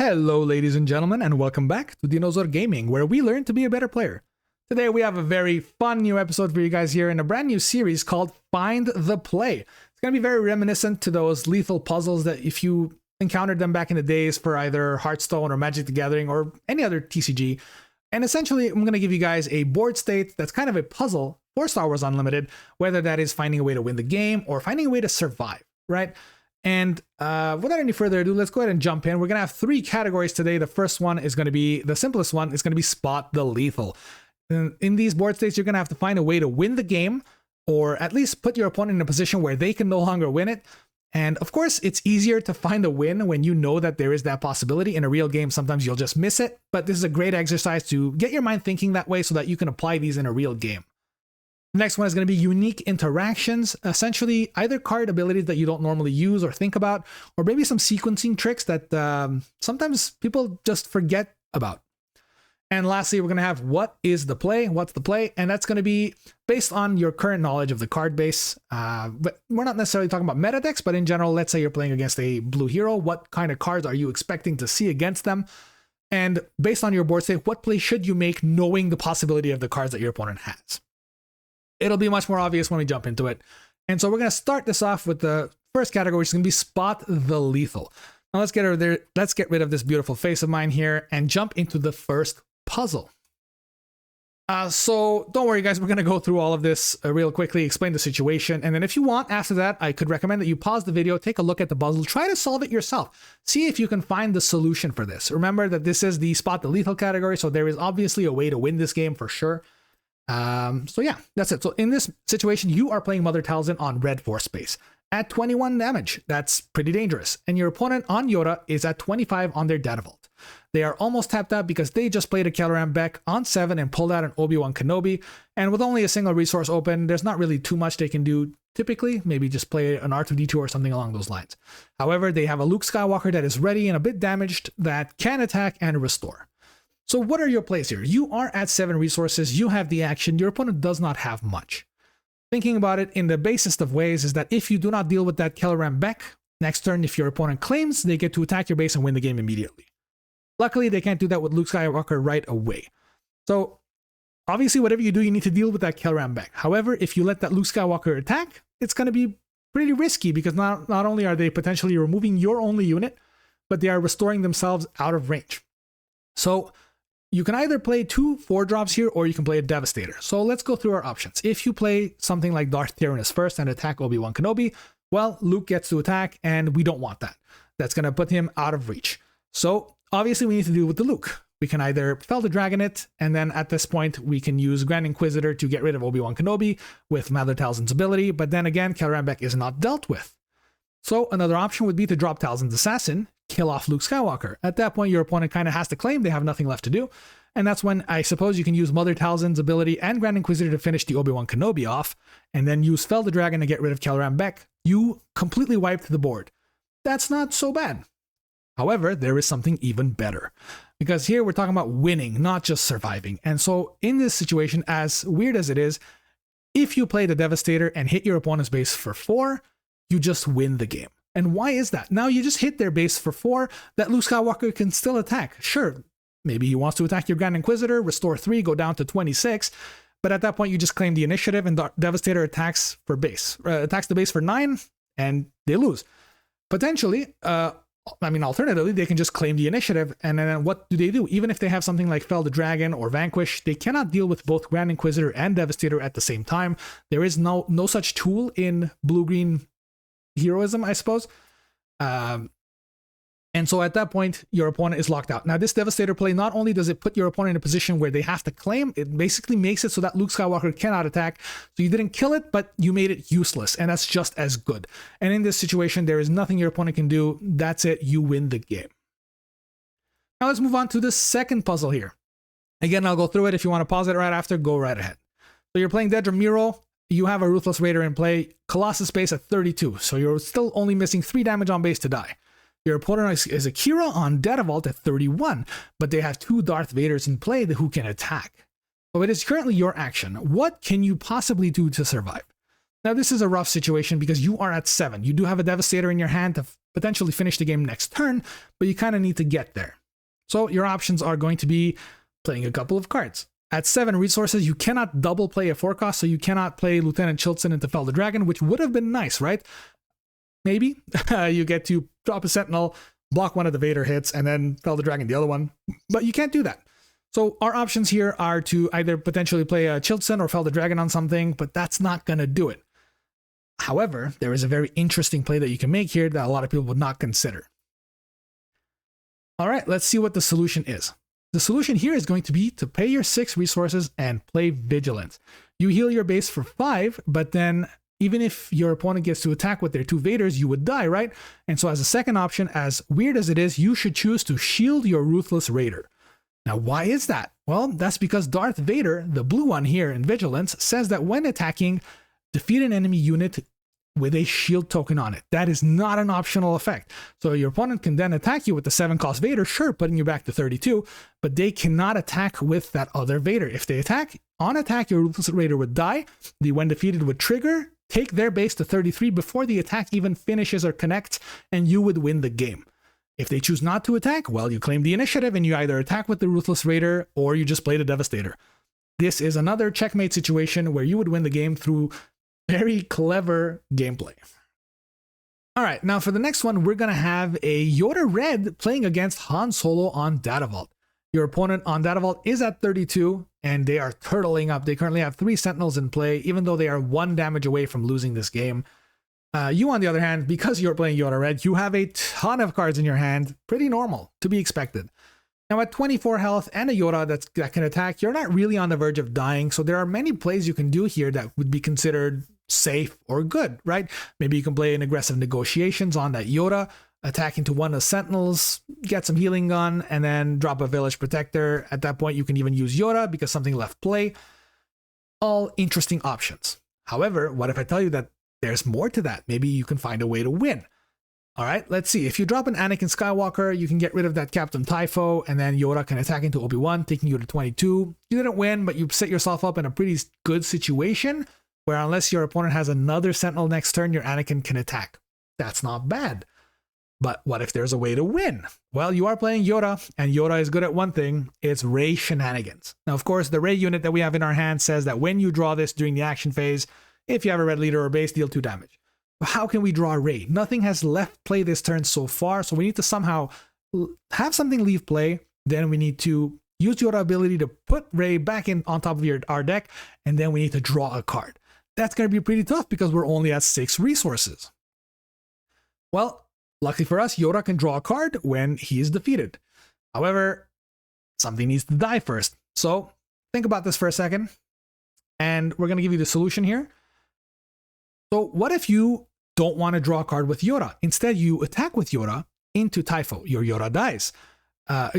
Hello ladies and gentlemen, and welcome back to Dinozor Gaming, where we learn to be a better player. Today we have a very fun new episode for you guys here in a brand new series called Find the Play. It's going to be very reminiscent to those lethal puzzles that if you encountered them back in the days for either Hearthstone or Magic the Gathering or any other TCG. And essentially I'm going to give you guys a board state that's kind of a puzzle for Star Wars Unlimited, whether that is finding a way to win the game or finding a way to survive, right? And without any further ado, let's go ahead and jump in. We're going to have three categories today. The first one is going to be the simplest one. It's going to be Spot the Lethal. In these board states, you're going to have to find a way to win the game, or at least put your opponent in a position where they can no longer win it. And of course, it's easier to find a win when you know that there is that possibility. In a real game, sometimes you'll just miss it. But this is a great exercise to get your mind thinking that way so that you can apply these in a real game. The next one is going to be unique interactions, essentially either card abilities that you don't normally use or think about, or maybe some sequencing tricks that sometimes people just forget about. And lastly, we're going to have what is the play, what's the play, and that's going to be based on your current knowledge of the card base. But we're not necessarily talking about meta decks, but in general, let's say you're playing against a blue hero, what kind of cards are you expecting to see against them? And based on your board state, what play should you make knowing the possibility of the cards that your opponent has? It'll be much more obvious when we jump into it. And so we're going to start this off with the first category, which is going to be Spot the Lethal. Now let's get rid of this beautiful face of mine here and jump into the first puzzle. So don't worry guys, we're going to go through all of this real quickly, explain the situation. And then if you want, after that, I could recommend that you pause the video, take a look at the puzzle, try to solve it yourself. See if you can find the solution for this. Remember that this is the Spot the Lethal category, so there is obviously a way to win this game for sure. So yeah, that's it. So in this situation, you are playing Mother Talzin on red 4 space at 21 damage. That's pretty dangerous. And your opponent on Yoda is at 25 on their Data Vault. They are almost tapped out because they just played a Kelleran Beck on 7 and pulled out an Obi-Wan Kenobi. And with only a single resource open, there's not really too much they can do typically. Maybe just play an R2-D2 or something along those lines. However, they have a Luke Skywalker that is ready and a bit damaged that can attack and restore. So what are your plays here? You are at 7 resources, you have the action, your opponent does not have much. Thinking about it in the basest of ways is that if you do not deal with that Kelleran Beck, next turn if your opponent claims, they get to attack your base and win the game immediately. Luckily, they can't do that with Luke Skywalker right away. So obviously whatever you do, you need to deal with that Kelleran Beck. However, if you let that Luke Skywalker attack, it's going to be pretty risky because not only are they potentially removing your only unit, but they are restoring themselves out of range. So you can either play 2 4-drops here, or you can play a Devastator. So let's go through our options. If you play something like Darth Tyrannus first and attack Obi-Wan Kenobi, well, Luke gets to attack, and we don't want that. That's going to put him out of reach. So obviously we need to deal with the Luke. We can either Fel the Dragon it, and then at this point we can use Grand Inquisitor to get rid of Obi-Wan Kenobi with Mother Talzin's ability, but then again, Kelleran Beck is not dealt with. So another option would be to drop Talzin's Assassin, kill off Luke Skywalker. At that point, your opponent kind of has to claim they have nothing left to do. And that's when I suppose you can use Mother Talzin's ability and Grand Inquisitor to finish the Obi-Wan Kenobi off, and then use Fel the Dragon to get rid of Kelleran Beck. You completely wiped the board. That's not so bad. However, there is something even better. Because here we're talking about winning, not just surviving. And so in this situation, as weird as it is, if you play the Devastator and hit your opponent's base for 4, you just win the game. And why is that? Now you just hit their base for 4, that Luke Skywalker can still attack. Sure, maybe he wants to attack your Grand Inquisitor, restore 3, go down to 26, but at that point you just claim the initiative and Devastator attacks for base, attacks the base for 9, and they lose. Potentially, alternatively, they can just claim the initiative, and then what do? Even if they have something like Fel the Dragon or Vanquish, they cannot deal with both Grand Inquisitor and Devastator at the same time. There is no such tool in blue-green heroism, I suppose. And so at that point, your opponent is locked out. Now, this Devastator play, not only does it put your opponent in a position where they have to claim, it basically makes it so that Luke Skywalker cannot attack. So you didn't kill it, but you made it useless, and that's just as good. And in this situation, there is nothing your opponent can do. That's it. You win the game. Now let's move on to the second puzzle here. Again, I'll go through it. If you want to pause it right after, go right ahead. So you're playing Dedra Meero. You have a Ruthless Raider in play, Colossus base at 32, so you're still only missing 3 damage on base to die. Your opponent is Akira on Data Vault at 31, but they have 2 Darth Vaders in play who can attack. So it is currently your action. What can you possibly do to survive? Now this is a rough situation because you are at 7. You do have a Devastator in your hand to potentially finish the game next turn, but you kind of need to get there. So your options are going to be playing a couple of cards. At 7 resources, you cannot double play a 4 cost, so you cannot play Lieutenant Chilton into Fell the Dragon, which would have been nice, right? Maybe you get to drop a Sentinel, block one of the Vader hits, and then Fell the Dragon the other one, but you can't do that. So our options here are to either potentially play a Chilton or Fell the Dragon on something, but that's not going to do it. However, there is a very interesting play that you can make here that a lot of people would not consider. All right, let's see what the solution is. The solution here is going to be to pay your 6 resources and play Vigilance. You heal your base for 5, but then even if your opponent gets to attack with their 2 Vaders, you would die, right? And so as a second option, as weird as it is, you should choose to shield your Ruthless Raider. Now, why is that? Well, that's because Darth Vader, the blue one here in Vigilance, says that when attacking, defeat an enemy unit with a shield token on it. That is not an optional effect. So your opponent can then attack you with the 7-cost Vader, sure, putting you back to 32, but they cannot attack with that other Vader. If they attack, on attack, your Ruthless Raider would die. The when defeated would trigger, take their base to 33 before the attack even finishes or connects, and you would win the game. If they choose not to attack, well, you claim the initiative and you either attack with the Ruthless Raider or you just play the Devastator. This is another checkmate situation where you would win the game through very clever gameplay. All right, now for the next one, we're going to have a Yoda Red playing against Han Solo on Data Vault. Your opponent on Data Vault is at 32, and they are turtling up. They currently have 3 Sentinels in play, even though they are 1 damage away from losing this game. You, on the other hand, because you're playing Yoda Red, you have a ton of cards in your hand. Pretty normal, to be expected. Now, at 24 health and a Yoda that can attack, you're not really on the verge of dying, so there are many plays you can do here that would be considered safe or good, right? Maybe you can play an aggressive negotiations on that Yoda, attack into one of the Sentinels, get some healing gun, and then drop a Village Protector. At that point, you can even use Yoda because something left play. All interesting options. However, what if I tell you that there's more to that? Maybe you can find a way to win. All right, let's see. If you drop an Anakin Skywalker, you can get rid of that Captain Typho, and then Yoda can attack into Obi-Wan, taking you to 22. You didn't win, but you set yourself up in a pretty good situation where unless your opponent has another Sentinel next turn, your Anakin can attack. That's not bad. But what if there's a way to win? Well, you are playing Yoda, and Yoda is good at one thing. It's Rey shenanigans. Now, of course, the Rey unit that we have in our hand says that when you draw this during the action phase, if you have a red leader or base, deal 2 damage. But how can we draw Rey? Nothing has left play this turn so far, so we need to somehow have something leave play. Then we need to use your ability to put Rey back in on top of our deck, and then we need to draw a card. That's going to be pretty tough because we're only at 6 resources. Well, luckily for us, Yoda can draw a card when he is defeated. However, something needs to die first. So think about this for a second, and we're going to give you the solution here. So what if you don't want to draw a card with Yoda? Instead, you attack with Yoda into Typho. Your Yoda dies.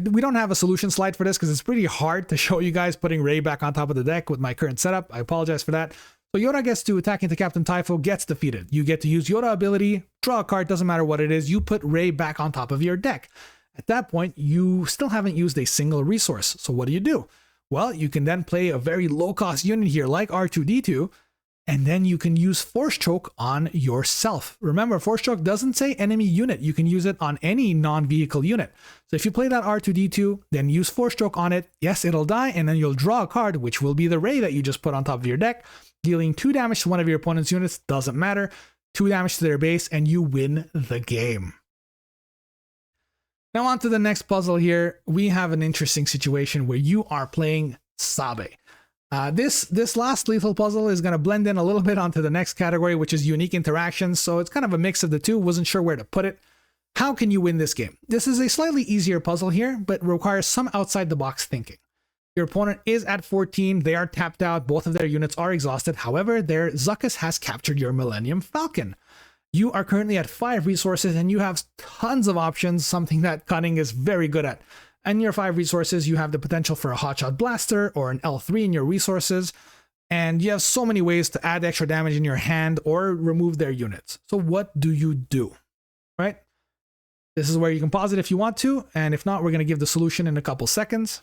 We don't have a solution slide for this because it's pretty hard to show you guys putting Rey back on top of the deck with my current setup. I apologize for that. So Yoda gets to attack into Captain Typho, gets defeated. You get to use Yoda ability, draw a card, doesn't matter what it is. You put Rey back on top of your deck. At that point, you still haven't used a single resource. So what do? Well, you can then play a very low-cost unit here like R2-D2, and then you can use Force Choke on yourself. Remember, Force Choke doesn't say enemy unit. You can use it on any non-vehicle unit. So if you play that R2-D2, then use Force Choke on it. Yes, it'll die, and then you'll draw a card, which will be the Rey that you just put on top of your deck, dealing 2 damage to one of your opponent's units. Doesn't matter. 2 damage to their base, and you win the game. Now on to the next puzzle here. We have an interesting situation where you are playing Sabe. This last lethal puzzle is going to blend in a little bit onto the next category, which is unique interactions. So it's kind of a mix of the two. Wasn't sure where to put it. How can you win this game? This is a slightly easier puzzle here, but requires some outside the box thinking. Your opponent is at 14. They are tapped out. Both of their units are exhausted. However, their Zuckuss has captured your Millennium Falcon. You are currently at 5 resources and you have tons of options, something that Cunning is very good at. And your 5 resources, you have the potential for a Hotshot Blaster or an L3 in your resources, and you have so many ways to add extra damage in your hand or remove their units. So what do you do, right? This is where you can pause it if you want to, and if not, we're going to give the solution in a couple seconds.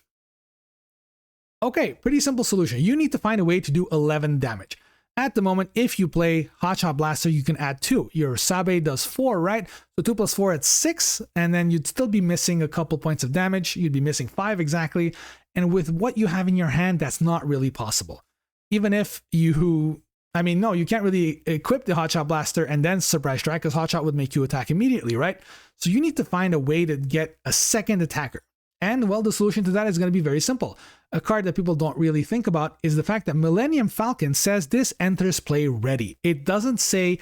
Okay, pretty simple solution. You need to find a way to do 11 damage. At the moment, if you play Hotshot Blaster, you can add 2. Your Sabe does 4, right? So 2 plus 4 at 6, and then you'd still be missing a couple points of damage. You'd be missing 5 exactly. And with what you have in your hand, that's not really possible. Even if you... I mean, no, you can't really equip the Hotshot Blaster and then Surprise Strike, because Hotshot would make you attack immediately, right? So you need to find a way to get a second attacker. And, well, the solution to that is going to be very simple. A card that people don't really think about is the fact that Millennium Falcon says this enters play ready. It doesn't say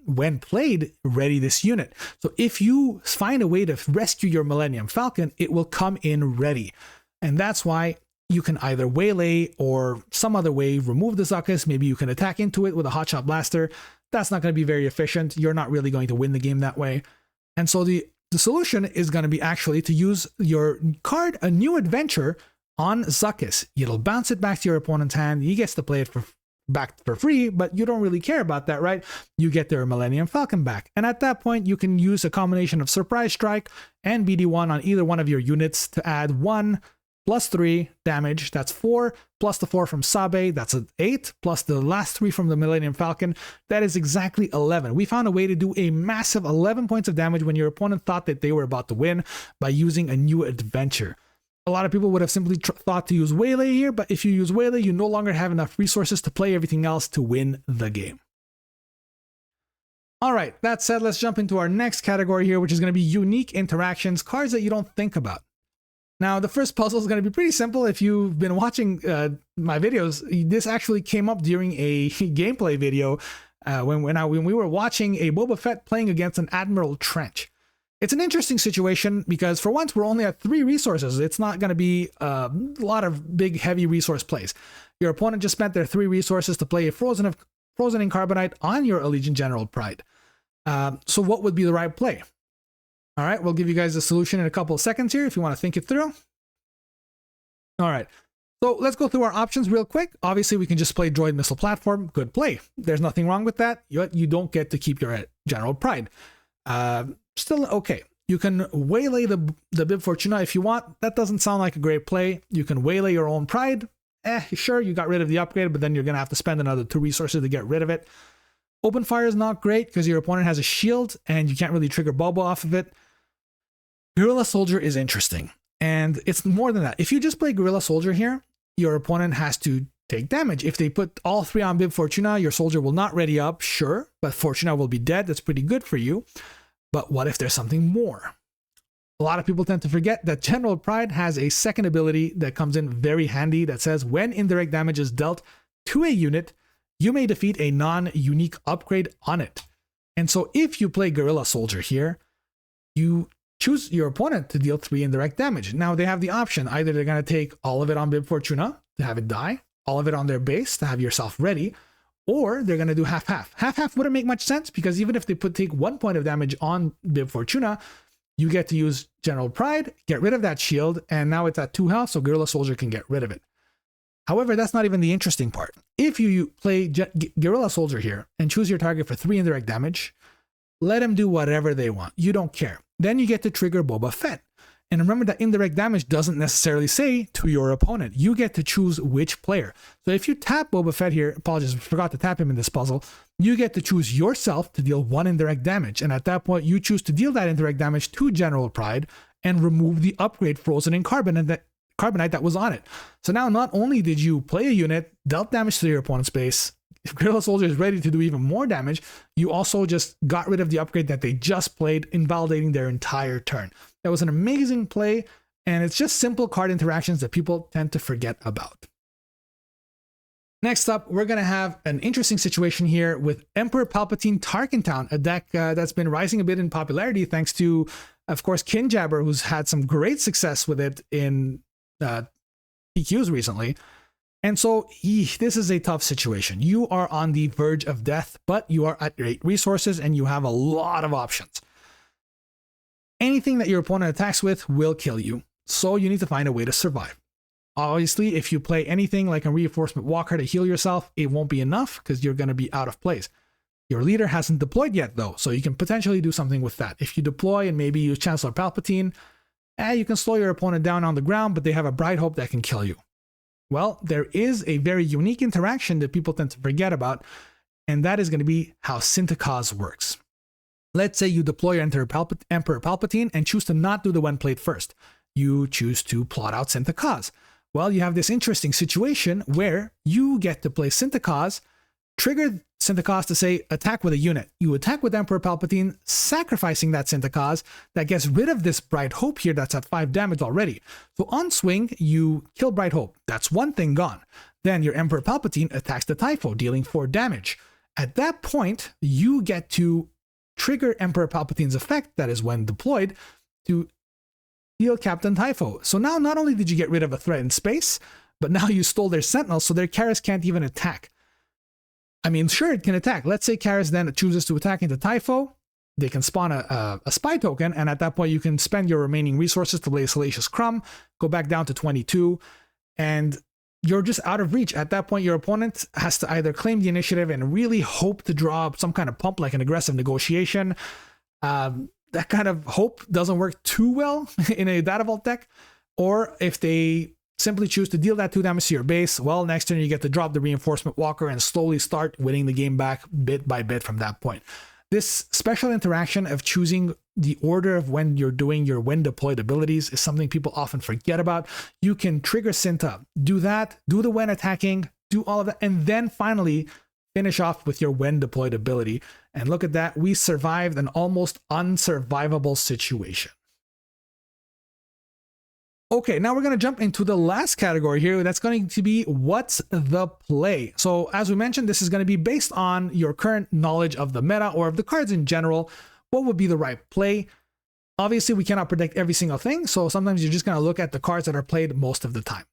when played, ready this unit. So if you find a way to rescue your Millennium Falcon, it will come in ready. And that's why you can either waylay or some other way remove the Zuckuss. Maybe you can attack into it with a Hotshot Blaster. That's not going to be very efficient. You're not really going to win the game that way. And so the solution is going to be actually to use your card, A New Adventure, on Zuckuss. It'll bounce it back to your opponent's hand. He gets to play it back for free, but you don't really care about that, right? You get their Millennium Falcon back. And at that point, you can use a combination of Surprise Strike and BD1 on either one of your units to add 1 plus 3 damage. That's 4 plus the 4 from Sabe. That's an 8 plus the last 3 from the Millennium Falcon. That is exactly 11. We found a way to do a massive 11 points of damage when your opponent thought that they were about to win by using A New Adventure. A lot of people would have simply thought to use Waylay here, but if you use Waylay, you no longer have enough resources to play everything else to win the game. All right, that said, let's jump into our next category here, which is going to be unique interactions, cards that you don't think about. Now, the first puzzle is going to be pretty simple. If you've been watching my videos, this actually came up during a gameplay video when we were watching a Boba Fett playing against an Admiral Trench. It's an interesting situation because for once we're only at 3 resources. It's not going to be a lot of big, heavy resource plays. Your opponent just spent their 3 resources to play a Frozen in Carbonite on your Allegiant General Pride. So what would be the right play? All right, we'll give you guys a solution in a couple of seconds here if you want to think it through. All right, so let's go through our options real quick. Obviously, we can just play Droid Missile Platform. Good play. There's nothing wrong with that. You don't get to keep your General Pride. Still okay. You can waylay the Bib Fortuna if you want. That doesn't sound like a great play. You can waylay your own Pride. Sure, you got rid of the upgrade, but then you're going to have to spend another 2 resources to get rid of it. Open Fire is not great because your opponent has a shield and you can't really trigger Boba off of it. Guerrilla Soldier is interesting, and it's more than that. If you just play Guerrilla Soldier here, your opponent has to take damage. If they put all 3 on Bib Fortuna, your soldier will not ready up, sure, but Fortuna will be dead. That's pretty good for you. But what if there's something more? A lot of people tend to forget that General Pride has a second ability that comes in very handy that says when indirect damage is dealt to a unit, you may defeat a non-unique upgrade on it. And so if you play Guerrilla Soldier here, you choose your opponent to deal 3 indirect damage. Now they have the option, either they're going to take all of it on Bib Fortuna to have it die, all of it on their base to have yourself ready, or they're going to do half-half. Half-half wouldn't make much sense because even if they take 1 point of damage on Bib Fortuna, you get to use General Pride, get rid of that shield, and now it's at 2 health, so Guerrilla Soldier can get rid of it. However, that's not even the interesting part. If you play Guerrilla Soldier here and choose your target for 3 indirect damage, let them do whatever they want. You don't care. Then you get to trigger Boba Fett. And remember that indirect damage doesn't necessarily say to your opponent. You get to choose which player. So if you tap Boba Fett here, apologies, I forgot to tap him in this puzzle, you get to choose yourself to deal 1 indirect damage. And at that point, you choose to deal that indirect damage to General Pride and remove the upgrade Frozen in Carbonite that was on it. So now not only did you play a unit, dealt damage to your opponent's base, if Guerrilla Soldier is ready to do even more damage, you also just got rid of the upgrade that they just played, invalidating their entire turn. That was an amazing play, and it's just simple card interactions that people tend to forget about. Next up, we're going to have an interesting situation here with Emperor Palpatine Tarkin Town, a deck that's been rising a bit in popularity thanks to, of course, Kinjabber, who's had some great success with it in PQs recently. And so this is a tough situation. You are on the verge of death, but you are at 8 resources and you have a lot of options. Anything that your opponent attacks with will kill you, so you need to find a way to survive. Obviously, if you play anything like a Reinforcement Walker to heal yourself, it won't be enough because you're going to be out of place. Your leader hasn't deployed yet though, so you can potentially do something with that. If you deploy and maybe use Chancellor Palpatine, you can slow your opponent down on the ground, but they have a Bright Hope that can kill you. Well, there is a very unique interaction that people tend to forget about, and that is going to be how Synthicause works. Let's say you deploy your Emperor Palpatine and choose to not do the when played first. You choose to plot out Synthicause. Well, you have this interesting situation where you get to play Synthicause, trigger Synthicause to say attack with a unit. You attack with Emperor Palpatine, sacrificing that Synthicause that gets rid of this Bright Hope here that's at 5 damage already. So on swing, you kill Bright Hope. That's one thing gone. Then your Emperor Palpatine attacks the Typho, dealing 4 damage. At that point, you get to trigger Emperor Palpatine's effect, that is when deployed, to heal Captain Typho. So now not only did you get rid of a threat in space, but now you stole their Sentinel, so their Karis can't even attack. I mean, sure, it can attack. Let's say Karis then chooses to attack into Typho. They can spawn a spy token, and at that point you can spend your remaining resources to play a Salacious Crumb, go back down to 22, and you're just out of reach. At that point, your opponent has to either claim the initiative and really hope to draw up some kind of pump like an aggressive negotiation. That kind of hope doesn't work too well in a Data Vault deck. Or if they simply choose to deal that 2 damage to your base, well, next turn you get to drop the Reinforcement Walker and slowly start winning the game back bit by bit from that point. This special interaction of choosing the order of when you're doing your when deployed abilities is something people often forget about. You can trigger Synta, do that, do the when attacking, do all of that, and then finally finish off with your when deployed ability. And look at that, we survived an almost unsurvivable situation. Okay, now we're going to jump into the last category here. That's going to be what's the play. So as we mentioned, this is going to be based on your current knowledge of the meta or of the cards in general. What would be the right play? Obviously, we cannot predict every single thing, so sometimes you're just going to look at the cards that are played most of the time.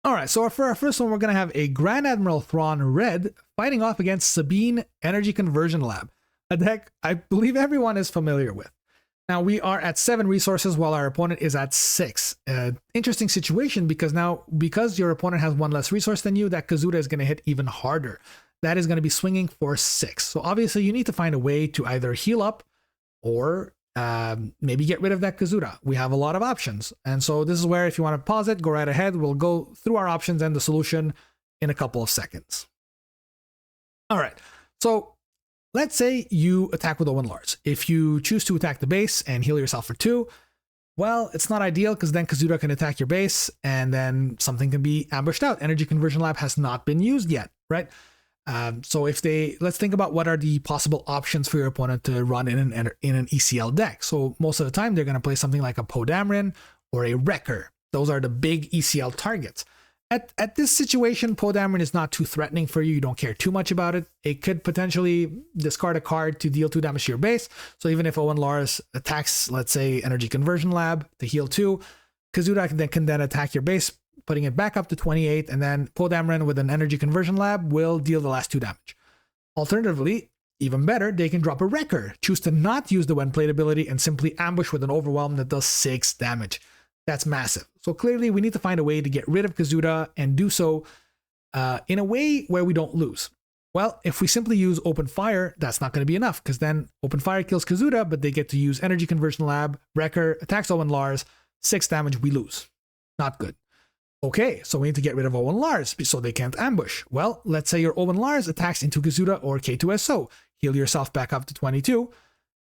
All right, so for our first one, we're going to have a Grand Admiral Thrawn Red fighting off against Sabine Energy Conversion Lab, a deck I believe everyone is familiar with. Now we are at 7 resources while our opponent is at 6. Interesting situation because your opponent has 1 less resource than you, that Kazuda is going to hit even harder. That is going to be swinging for 6. So obviously you need to find a way to either heal up or maybe get rid of that Kazuda. We have a lot of options. And so this is where if you want to pause it, go right ahead. We'll go through our options and the solution in a couple of seconds. All right. So let's say you attack with Owen Lars. If you choose to attack the base and heal yourself for 2, well, it's not ideal because then Kazuda can attack your base and then something can be ambushed out. Energy Conversion Lab has not been used yet, right? So let's think about what are the possible options for your opponent to run in an ECL deck. So most of the time they're going to play something like a Poe Dameron or a Wrecker. Those are the big ECL targets. At this situation, Poe Dameron is not too threatening for you. You don't care too much about it. It could potentially discard a card to deal 2 damage to your base. So even if Owen Lars attacks, let's say, Energy Conversion Lab to heal 2, Kazuda can then attack your base, putting it back up to 28, and then Poe Dameron with an Energy Conversion Lab will deal the last 2 damage. Alternatively, even better, they can drop a Wrecker, choose to not use the when played ability, and simply ambush with an Overwhelm that does 6 damage. That's massive. So clearly we need to find a way to get rid of Kazuda and do so in a way where we don't lose. Well, if we simply use Open Fire, that's not going to be enough because then Open Fire kills Kazuda, but they get to use Energy Conversion Lab, Wrecker, attacks Owen Lars, 6 damage, we lose. Not good. Okay, so we need to get rid of Owen Lars so they can't ambush. Well, let's say your Owen Lars attacks into Kazuda or K2SO. Heal yourself back up to 22.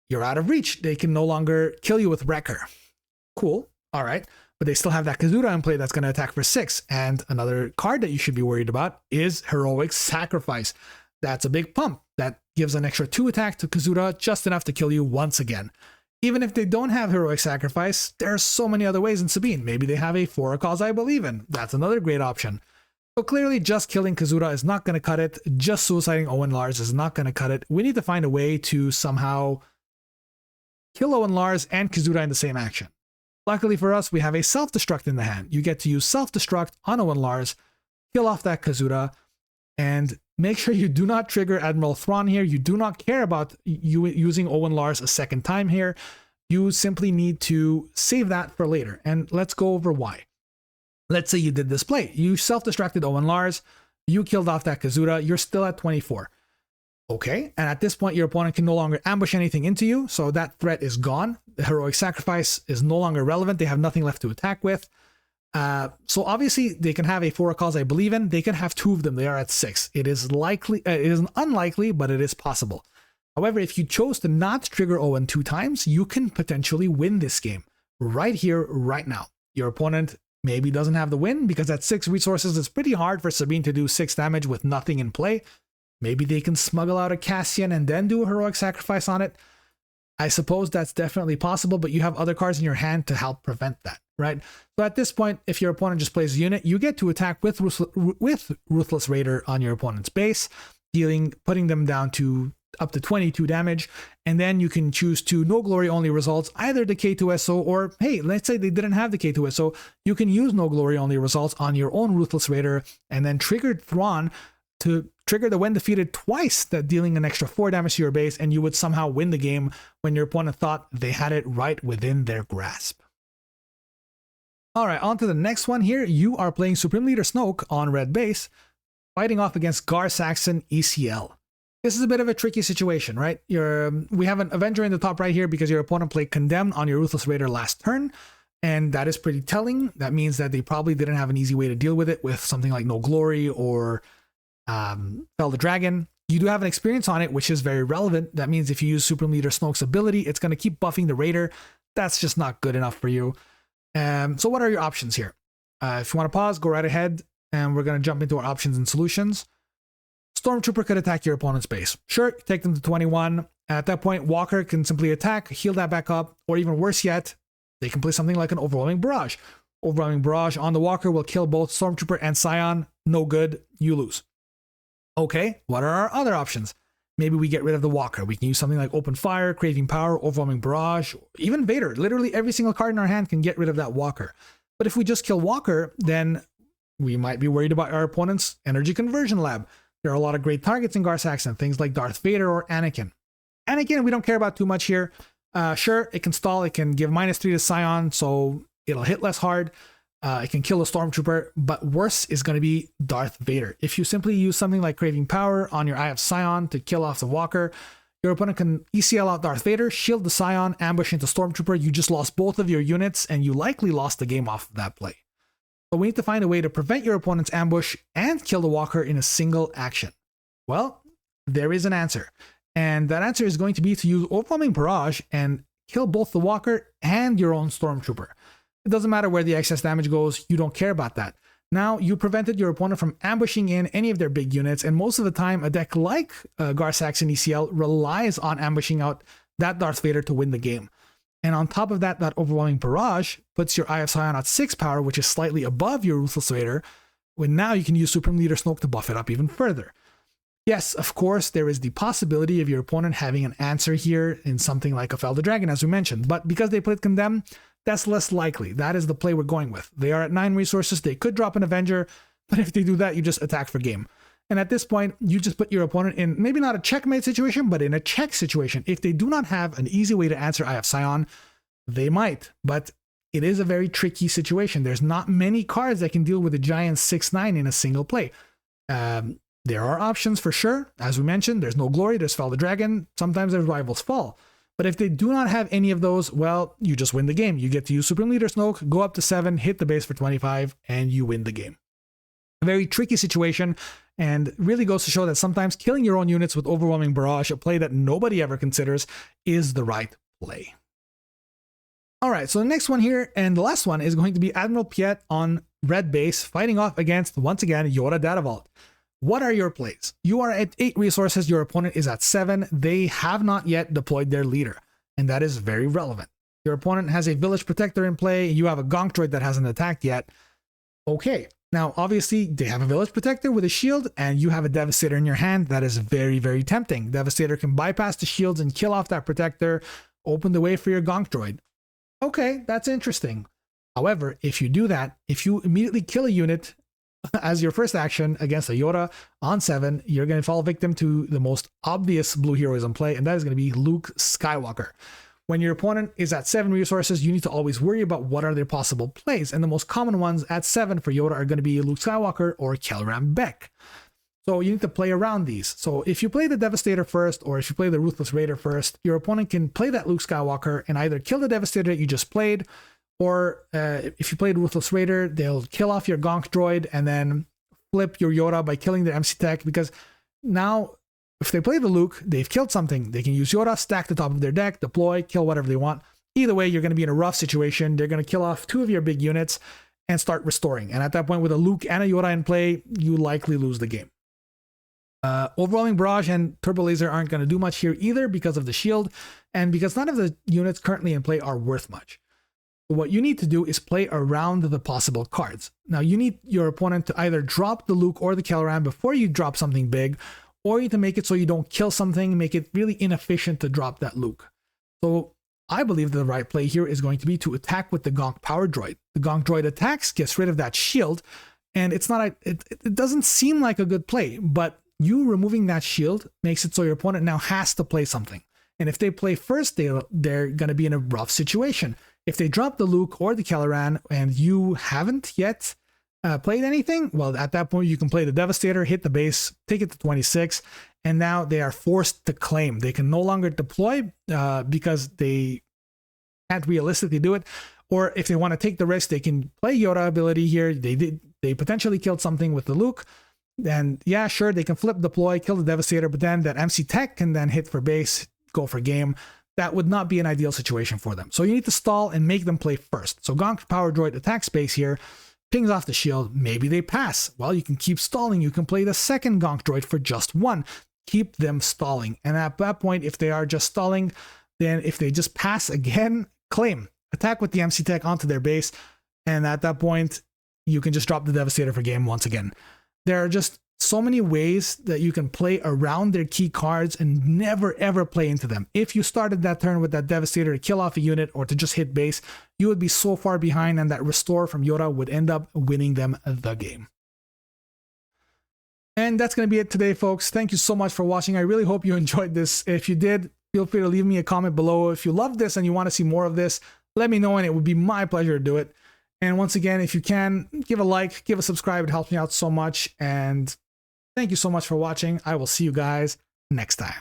You're out of reach. They can no longer kill you with Wrecker. Cool. All right, but they still have that Kazuda in play that's going to attack for 6. And another card that you should be worried about is Heroic Sacrifice. That's a big pump. That gives an extra 2 attack to Kazuda, just enough to kill you once again. Even if they don't have Heroic Sacrifice, there are so many other ways in Sabine. Maybe they have a For a Cause I Believe in. That's another great option. So clearly just killing Kazuda is not going to cut it. Just suiciding Owen Lars is not going to cut it. We need to find a way to somehow kill Owen Lars and Kazuda in the same action. Luckily for us, we have a self-destruct in the hand. You get to use self-destruct on Owen Lars, kill off that Kazuda, and make sure you do not trigger Admiral Thrawn here. You do not care about you using Owen Lars a second time here. You simply need to save that for later. And let's go over why. Let's say you did this play. You self-destructed Owen Lars, you killed off that Kazuda, you're still at 24. Okay, and at this point, your opponent can no longer ambush anything into you, so that threat is gone. The Heroic Sacrifice is no longer relevant. They have nothing left to attack with. So obviously they can have a 4 cause I believe in. They can have 2 of them. They are at 6. It is likely, it is unlikely, but it is possible. However, if you chose to not trigger Owen 2 times, you can potentially win this game right here, right now. Your opponent maybe doesn't have the win because at 6 resources, it's pretty hard for Sabine to do 6 damage with nothing in play. Maybe they can smuggle out a Cassian and then do a heroic sacrifice on it. I suppose that's definitely possible, but you have other cards in your hand to help prevent that, right? So at this point, if your opponent just plays a unit, you get to attack with Ruthless Raider on your opponent's base, putting them down to up to 22 damage, and then you can choose to no glory only results either the K2SO or, hey, let's say they didn't have the K2SO, you can use no glory only results on your own Ruthless Raider and then trigger Thrawn to trigger the when defeated twice, that dealing an extra 4 damage to your base, and you would somehow win the game when your opponent thought they had it right within their grasp. All right, on to the next one here. You are playing Supreme Leader Snoke on red base, fighting off against Gar Saxon ECL. This is a bit of a tricky situation, right? We have an Avenger in the top right here because your opponent played Condemned on your Ruthless Raider last turn, and that is pretty telling. That means that they probably didn't have an easy way to deal with it with something like No Glory or Fell the Dragon. You do have an experience on it, which is very relevant. That means if you use Supreme Leader Snoke's ability, it's going to keep buffing the Raider. That's just not good enough for you. So what are your options here? If you want to pause, go right ahead, and we're going to jump into our options and solutions. Stormtrooper could attack your opponent's base. Sure, take them to 21. At that point, Walker can simply attack, heal that back up, or even worse yet, they can play something like an Overwhelming Barrage. Overwhelming Barrage on the Walker will kill both Stormtrooper and Scion. No good, you lose. Okay, what are our other options? Maybe we get rid of the Walker. We can use something like Open Fire, Craving Power, Overwhelming Barrage, even Vader. Literally every single card in our hand can get rid of that Walker. But if we just kill Walker, then we might be worried about our opponent's Energy Conversion Lab. There are a lot of great targets in Gar Saxon, things like Darth Vader or Anakin. Anakin, we don't care about too much here. Sure, it can stall, it can give -3 to Scion, so it'll hit less hard. It can kill a Stormtrooper, but worse is going to be Darth Vader. If you simply use something like Craving Power on your Eye of Scion to kill off the Walker, your opponent can ECL out Darth Vader, shield the Scion, ambush into Stormtrooper. You just lost both of your units, and you likely lost the game off of that play. So we need to find a way to prevent your opponent's ambush and kill the Walker in a single action. Well, there is an answer. And that answer is going to be to use Overwhelming Barrage and kill both the Walker and your own Stormtrooper. It doesn't matter where the excess damage goes, you don't care about that. Now, you prevented your opponent from ambushing in any of their big units, and most of the time, a deck like Gar Saxon ECL relies on ambushing out that Darth Vader to win the game. And on top of that, that Overwhelming Barrage puts your Eye of Scion at 6 power, which is slightly above your Ruthless Raider, when now you can use Supreme Leader Snoke to buff it up even further. Yes, of course, there is the possibility of your opponent having an answer here in something like a Fell the Dragon, as we mentioned, but because they played Condemn, that's less likely. That is the play we're going with. They are at 9 resources, they could drop an Avenger, but if they do that, you just attack for game. And at this point, you just put your opponent in maybe not a checkmate situation, but in a check situation. If they do not have an easy way to answer Eye of Scion, they might, but it is a very tricky situation. There's not many cards that can deal with a giant 6/9 in a single play. There are options for sure. As we mentioned, there's No Glory, there's Fell the Dragon, sometimes there's Rival's Fall. But if they do not have any of those, well, you just win the game. You get to use Supreme Leader Snoke, go up to 7, hit the base for 25, and you win the game. A very tricky situation, and really goes to show that sometimes killing your own units with Overwhelming Barrage, a play that nobody ever considers, is the right play. All right, so the next one here, and the last one, is going to be Admiral Piet on red base, fighting off against, once again, Yoda Data Vault. What are your plays? You are at 8 resources, your opponent is at 7. They have not yet deployed their leader, and that is very relevant. Your opponent has a Village Protector in play, you have a Gonk Droid that hasn't attacked yet. Okay, now obviously they have a Village Protector with a shield, and you have a Devastator in your hand. That is very, very tempting. Devastator can bypass the shields and kill off that Protector, open the way for your Gonk Droid. Okay, that's interesting. However, if you do that, if you immediately kill a unit as your first action against a Yoda on 7, you're going to fall victim to the most obvious blue heroes in play, and that is going to be Luke Skywalker. When your opponent is at 7 resources, you need to always worry about what are their possible plays, and the most common ones at 7 for Yoda are going to be Luke Skywalker or Kelram Beck. So you need to play around these. So if you play the Devastator first, or if you play the Ruthless Raider first, your opponent can play that Luke Skywalker and either kill the Devastator that you just played, Or if you played Ruthless Raider, they'll kill off your Gonk droid and then flip your Yoda by killing their MC Tech, because now if they play the Luke, they've killed something. They can use Yoda, stack the top of their deck, deploy, kill whatever they want. Either way, you're going to be in a rough situation. They're going to kill off 2 of your big units and start restoring. And at that point, with a Luke and a Yoda in play, you likely lose the game. Overwhelming Barrage and Turbo Laser aren't going to do much here either because of the shield, and because none of the units currently in play are worth much. What you need to do is play around the possible cards. Now, you need your opponent to either drop the Luke or the Kelleran before you drop something big, or you need to make it so you don't kill something, make it really inefficient to drop that Luke. So I believe the right play here is going to be to attack with the Gonk Power Droid. The Gonk Droid attacks, gets rid of that shield, and it doesn't seem like a good play, but you removing that shield makes it so your opponent now has to play something. And if they play first, they're going to be in a rough situation. If they drop the Luke or the Kelleran and you haven't yet played anything, well, at that point you can play the Devastator, hit the base, take it to 26, and now they are forced to claim. They can no longer deploy because they can't realistically do it. Or if they want to take the risk, they can play Yoda ability here. They potentially killed something with the Luke. And yeah, sure, they can flip deploy, kill the Devastator, but then that MC Tech can then hit for base, go for game. That would not be an ideal situation for them. So you need to stall and make them play first. So Gonk Power Droid attacks space here, pings off the shield. Maybe they pass. Well, you can keep stalling. You can play the second Gonk Droid for just 1. Keep them stalling. And at that point, if they are just stalling, then if they just pass again, claim. Attack with the MC Tech onto their base. And at that point, you can just drop the Devastator for game once again. There are just so many ways that you can play around their key cards and never ever play into them. If you started that turn with that Devastator to kill off a unit or to just hit base, you would be so far behind, and that restore from Yoda would end up winning them the game. And that's going to be it today, folks. Thank you so much for watching. I really hope you enjoyed this. If you did, feel free to leave me a comment below. If you love this and you want to see more of this, let me know, and it would be my pleasure to do it. And once again, if you can, give a like, give a subscribe. It helps me out so much. And thank you so much for watching. I will see you guys next time.